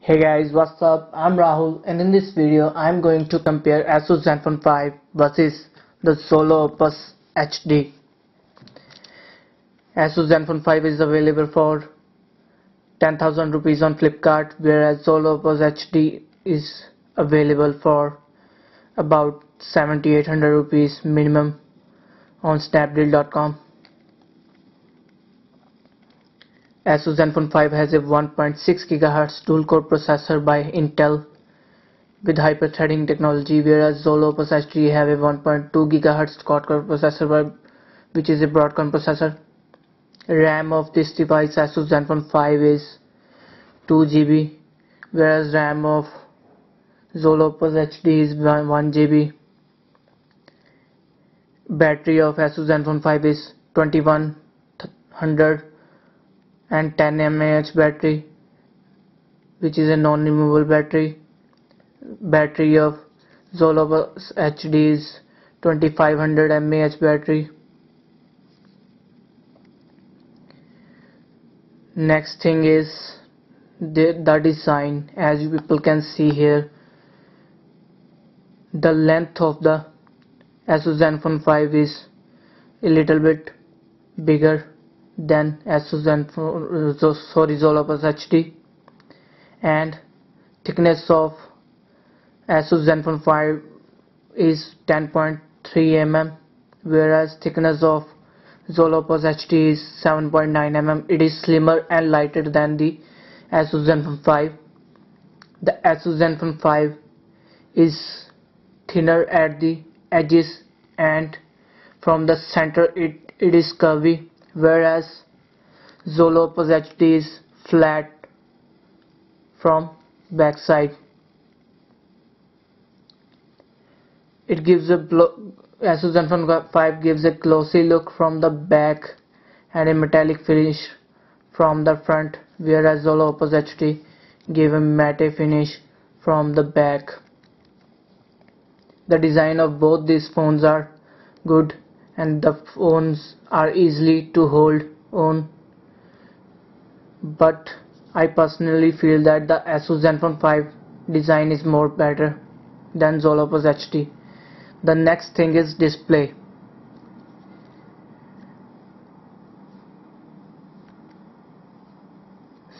Hey guys, what's up? I'm Rahul and in this video I'm going to compare Asus Zenfone 5 versus the Xolo Opus HD. Asus Zenfone 5 is available for 10,000 rupees on Flipkart, whereas Xolo Opus HD is available for about 7,800 rupees minimum on snapdeal.com. Asus Zenfone 5 has a 1.6 GHz dual-core processor by Intel with hyper-threading technology, whereas Xolo Opus HD have a 1.2 GHz quad-core processor which is a Broadcom processor. RAM of this device Asus Zenfone 5 is 2 GB, whereas RAM of Xolo Opus HD is 1 GB. Battery of Asus Zenfone 5 is 2100 and 10 mAh battery, which is a non-removable battery. Battery of Xolo Opus HD is 2500 mAh battery. Next thing is the design. As you people can see here, the length of the Asus Zenfone 5 is a little bit bigger than Xolo Opus HD, and thickness of Asus Zenfone 5 is 10.3 mm, whereas thickness of Xolo Opus HD is 7.9 mm. It is slimmer and lighter than the Asus Zenfone 5. The Asus Zenfone 5 is thinner at the edges, and from the center it is curvy, whereas Xolo Opus HD is flat from backside. It gives Asus Zenfone 5 gives a glossy look from the back and a metallic finish from the front, whereas Xolo Opus HD gave a matte finish from the back. The design of both these phones are good, and the phones are easy to hold on, but I personally feel that the Asus Zenfone 5 design is more better than Xolo Opus HD. The next thing is display.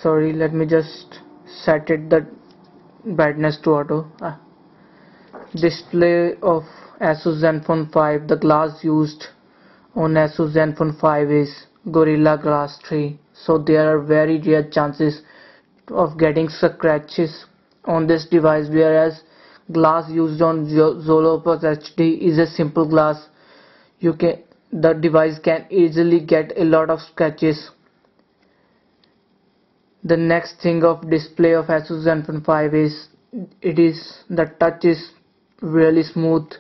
Sorry, let me just set it the brightness to auto. Display of Asus Zenfone 5. The glass used on Asus Zenfone 5 is Gorilla Glass 3, so there are very rare chances of getting scratches on this device, whereas glass used on Xolo Opus HD is a simple glass. The device can easily get a lot of scratches. The next thing of display of Asus Zenfone 5 is the touch is really smooth.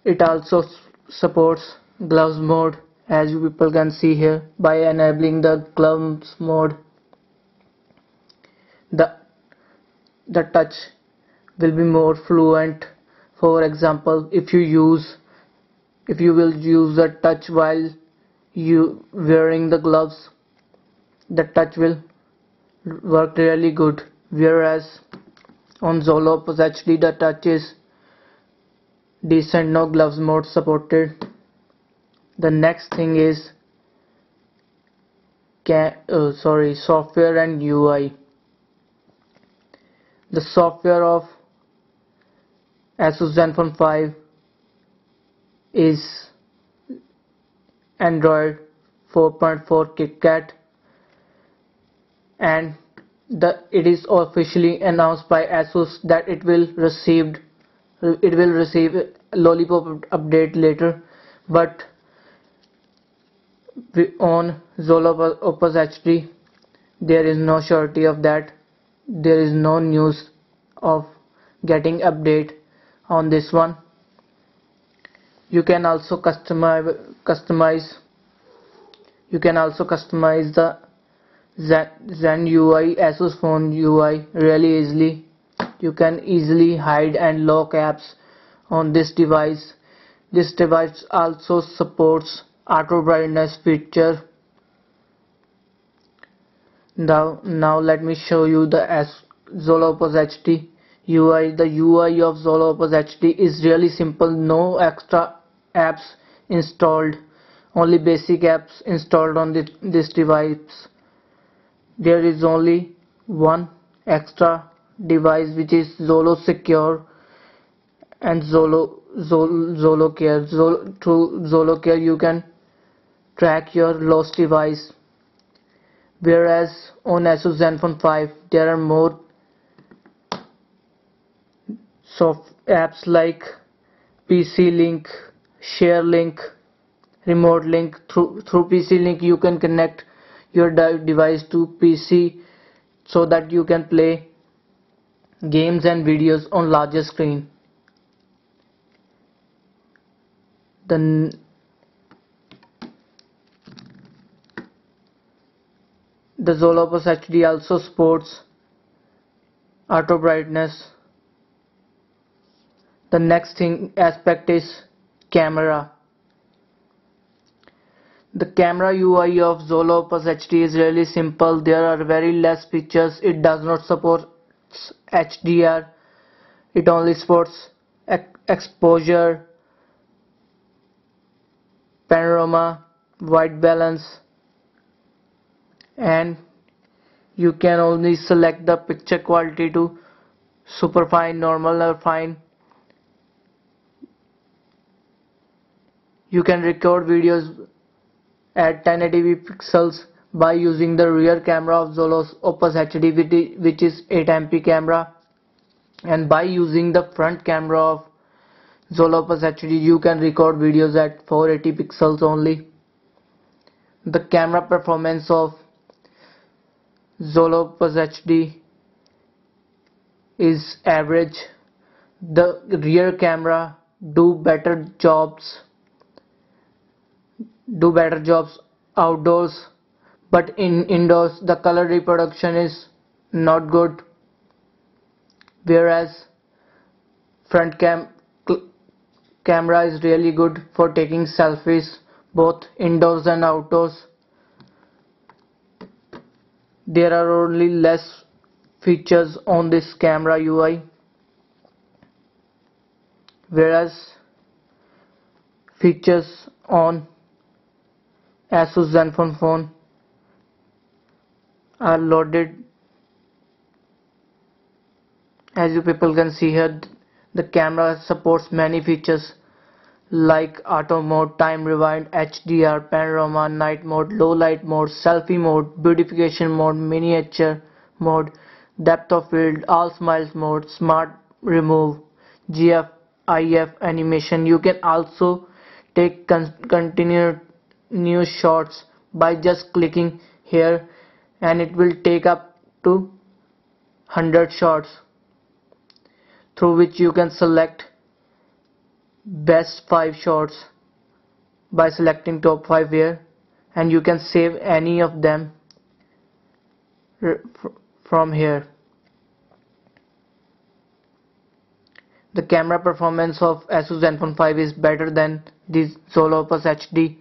It also supports gloves mode, as you people can see here. By enabling the gloves mode, the touch will be more fluent. For example, if you will use the touch while you wearing the gloves, the touch will work really good, whereas on Xolo Opus HD the touch is decent, no gloves mode supported. The next thing is software and UI. The software of Asus Zenfone 5 is Android 4.4 KitKat, and it is officially announced by Asus that it will receive Lollipop update later, but on Xolo Opus HD there is no surety of that. There is no news of getting update on this one. You can also customize the Zen UI, Asus phone UI really easily. You can easily hide and lock apps on this device. This device also supports auto brightness feature. Now let me show you the Xolo Opus HD UI. The UI of Xolo Opus HD is really simple, no extra apps installed, only basic apps installed on this device. There is only one extra device, which is Xolo Secure and Xolo Care. Through Xolo Care you can track your lost device, whereas on Asus Zenfone 5 there are more soft apps like PC Link, Share Link, Remote Link. Through PC Link you can connect your device to PC so that you can play games and videos on larger screen. The Xolo Opus HD also supports auto brightness. The next aspect is camera. The camera UI of Xolo Opus HD is really simple. There are very less features. It does not support HDR. It only supports exposure, panorama, white balance, and you can only select the picture quality to super fine, normal or fine. You can record videos at 1080p pixels by using the rear camera of Xolo Opus HD, which is 8MP camera, and by using the front camera of Xolo Opus HD you can record videos at 480 pixels only. The camera performance of Xolo Opus HD is average. The rear camera do better jobs outdoors, but in indoors the color reproduction is not good, whereas front camera is really good for taking selfies both indoors and outdoors. There are only less features on this camera UI, whereas features on Asus Zenfone phone are loaded. As you people can see here, the camera supports many features like auto mode, time rewind, HDR, panorama, night mode, low light mode, selfie mode, beautification mode, miniature mode, depth of field, all smiles mode, smart remove, GF, IF animation. You can also take continuous shots by just clicking here, and it will take up to 100 shots, through which you can select best 5 shots by selecting top 5 here, and you can save any of them from here. The camera performance of Asus Zenfone 5 is better than this Xolo Opus HD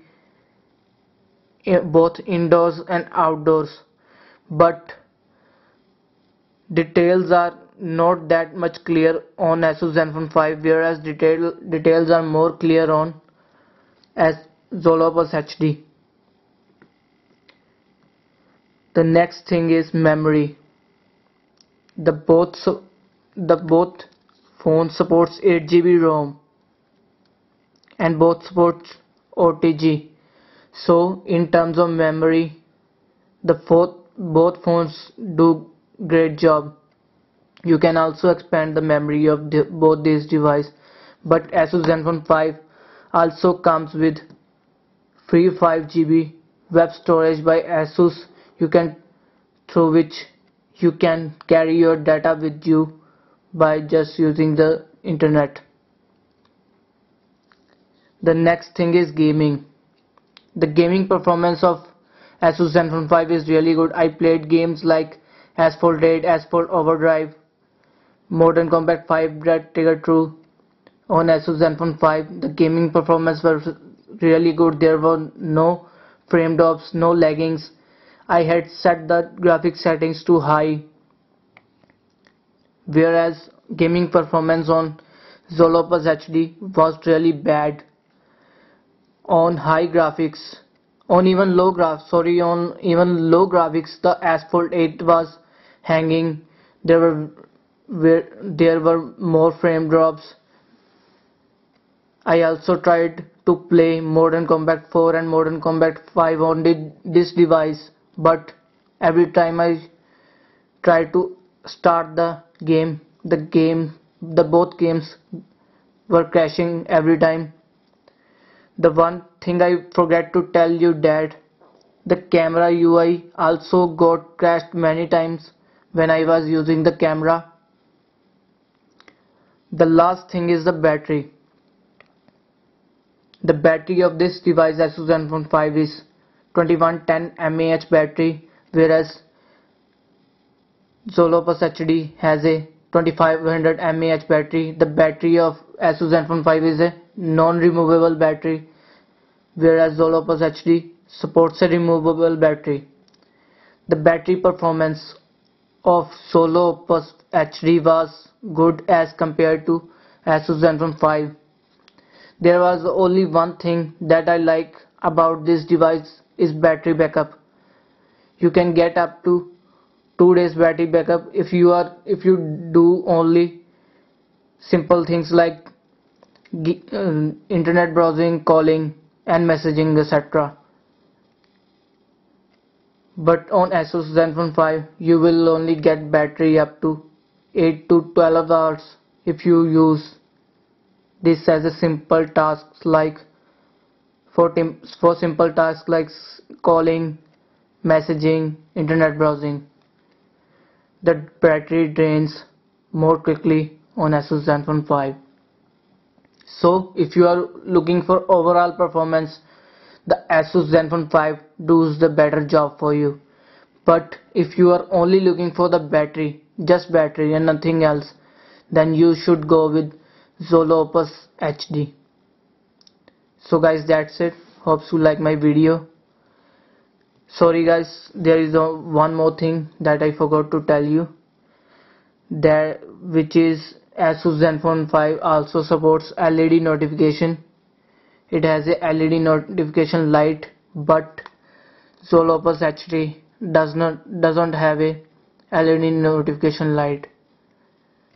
both indoors and outdoors, but details are not that much clear on Asus Zenfone 5, whereas details are more clear on Xolo Opus HD. The next thing is memory. The both phones supports 8GB ROM and both supports OTG. So in terms of memory, both phones do great job. You can also expand the memory of both these devices, but Asus Zenfone 5 also comes with free 5GB web storage by Asus, through which you can carry your data with you by just using the internet. The next thing is gaming. The gaming performance of Asus Zenfone 5 is really good. I played games like Asphalt 8, Asphalt Overdrive, Modern Combat 5, Red Trigger 2 on Asus Zenfone 5. The gaming performance was really good. There were no frame drops, no laggings. I had set the graphics settings to high, whereas gaming performance on Xolo Opus HD was really bad on high graphics. On even low graphics, the Asphalt 8 was hanging. There were more frame drops. I also tried to play Modern Combat 4 and Modern Combat 5 on this device, but every time I tried to start the both games were crashing every time. The one thing I forgot to tell you that the camera UI also got crashed many times when I was using the camera. The last thing is the battery. The battery of this device, Asus Zenfone 5, is 2110 mAh battery, whereas Xolo Opus HD has a 2500 mAh battery. The battery of Asus Zenfone 5 is a non-removable battery, whereas Xolo Opus HD supports a removable battery. The battery performance of Xolo Opus HD was good as compared to Asus Zenfone 5. There was only one thing that I like about this device is battery backup. You can get up to 2 days battery backup if you do only simple things like internet browsing, calling and messaging, etc. But on Asus Zenfone 5 you will only get battery up to 8 to 12 hours if you use this as a simple tasks like for simple tasks like calling, messaging, internet browsing. The battery drains more quickly on Asus Zenfone 5. So if you are looking for overall performance, the Asus Zenfone 5 does the better job for you. But if you are only looking for the battery, just battery and nothing else, then you should go with Xolo Opus HD. So guys, that's it. Hope you like my video. Sorry guys, there is one more thing that I forgot to tell you, which is Asus Zenfone 5 also supports LED notification. It has a LED notification light, but Xolo Opus HD doesn't have a LED notification light.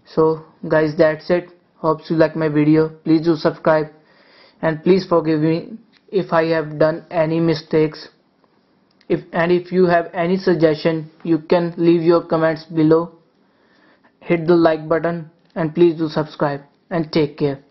So guys, that's it. Hope you like my video. Please do subscribe and please forgive me if I have done any mistakes. If you have any suggestion, you can leave your comments below. Hit the like button and please do subscribe and take care.